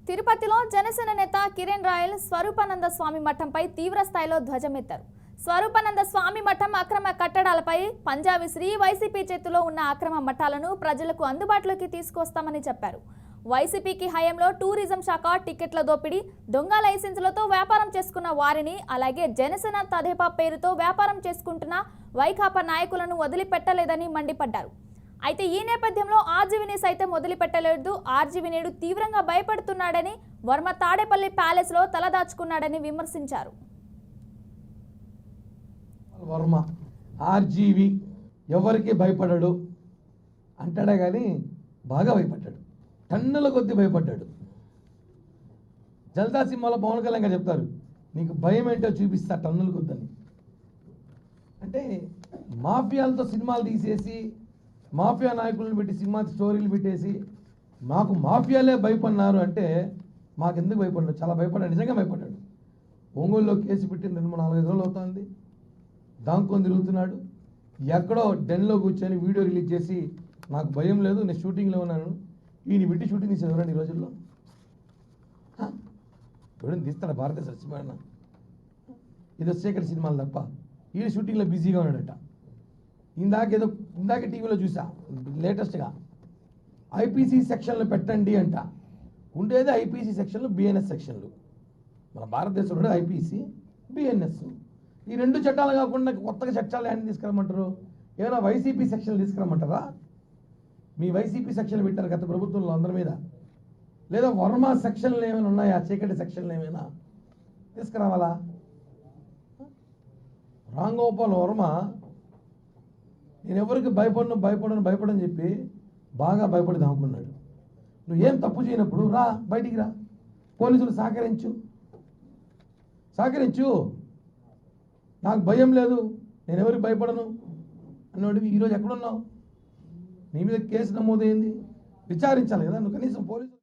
తిరుపతిలో జనసేన నేత కిరణ్ రాయల్ స్వరూపానంద స్వామి మఠంపై తీవ్ర స్థాయిలో ధ్వజమెత్తారు. స్వరూపానంద స్వామి మఠం అక్రమ కట్టడాలపై పంజా విసిరి వైసీపీ చేతిలో ఉన్న అక్రమ మఠాలను ప్రజలకు అందుబాటులోకి తీసుకొస్తామని చెప్పారు. వైసీపీకి హయాంలో టూరిజం శాఖ టికెట్ల దోపిడీ, దొంగ లైసెన్సులతో వ్యాపారం చేసుకున్న వారిని, అలాగే జనసేన తదేపా పేరుతో వ్యాపారం చేసుకుంటున్న వైకాపా నాయకులను వదిలిపెట్టలేదని మండిపడ్డారు. అయితే ఈ నేపథ్యంలో ఆర్జీవీని సైతం వదిలిపెట్టలేదు. ఆర్జీవీ నేడు తీవ్రంగా భయపడుతున్నాడని, వర్మ తాడేపల్లి ప్యాలెస్ లో తలదాచుకున్నాడని విమర్శించారు. వర్మ ఆర్జీవీ ఎవరికి భయపడ్డాడు అంటాడే కానీ బాగా భయపడ్డాడు, టన్నుల కొద్ది భయపడ్డాడు. జల్దా సినిమాలో పవన్ కళ్యాణ్ గారు చెప్తారు, నీకు భయం ఏంటో చూపిస్తా టన్నుల కొద్దని. అంటే మాఫియాలతో సినిమాలు తీసేసి, మాఫియా నాయకులను పెట్టి సినిమా స్టోరీలు పెట్టేసి మాకు మాఫియాలే భయపడినారు అంటే మాకెందుకు భయపడ్డాడు? చాలా భయపడ్డాడు, నిజంగా భయపడ్డాడు. ఒంగోలులో కేసు పెట్టి 2-4 రోజులు అవుతుంది, దాంకొని తిరుగుతున్నాడు. ఎక్కడో డెన్లో కూర్చొని వీడియో రిలీజ్ చేసి నాకు భయం లేదు, నేను షూటింగ్లో ఉన్నాను. ఈయన పెట్టి షూటింగ్ తీసేది ఎవరండి ఈ రోజుల్లో? ఎవరైనా తీస్తాడు భారతదేశ సినిమా? ఇది వచ్చేక్కడ సినిమాలు తప్ప ఈయన షూటింగ్లో బిజీగా ఉన్నాడట. ఇందాక టీవీలో చూసా లేటెస్ట్గా ఐపీసీ సెక్షన్లు పెట్టండి అంట. ఉండేది ఐపీసీ సెక్షన్లు, బిఎన్ఎస్ సెక్షన్లు. మన భారతదేశంలో ఐపీసీ, బిఎన్ఎస్, ఈ 2 చట్టాలు కాకుండా కొత్తగా చట్టాలు ఏంటి తీసుకురమ్మంటారు? ఏమైనా వైసీపీ సెక్షన్లు తీసుకురమ్మంటారా? మీ వైసీపీ సెక్షన్లు పెట్టారు గత ప్రభుత్వంలో అందరి మీద. లేదా వర్మ సెక్షన్లు ఏమైనా ఉన్నాయా? చీకటి సెక్షన్లు ఏమైనా తీసుకురావాలా? రాంగోపాల్ వర్మ నేను ఎవరికి భయపడని చెప్పి బాగా భయపడి దాముకున్నాడు. నువ్వేం తప్పు చేయనప్పుడు రా, బయటికి రా, పోలీసులు సహకరించు. నాకు భయం లేదు, నేను ఎవరికి భయపడను అన్నాడు. ఈరోజు ఎక్కడున్నావు? నీ మీద కేసు నమోదైంది, విచారించాలి కదా నువ్వు. కనీసం పోలీసు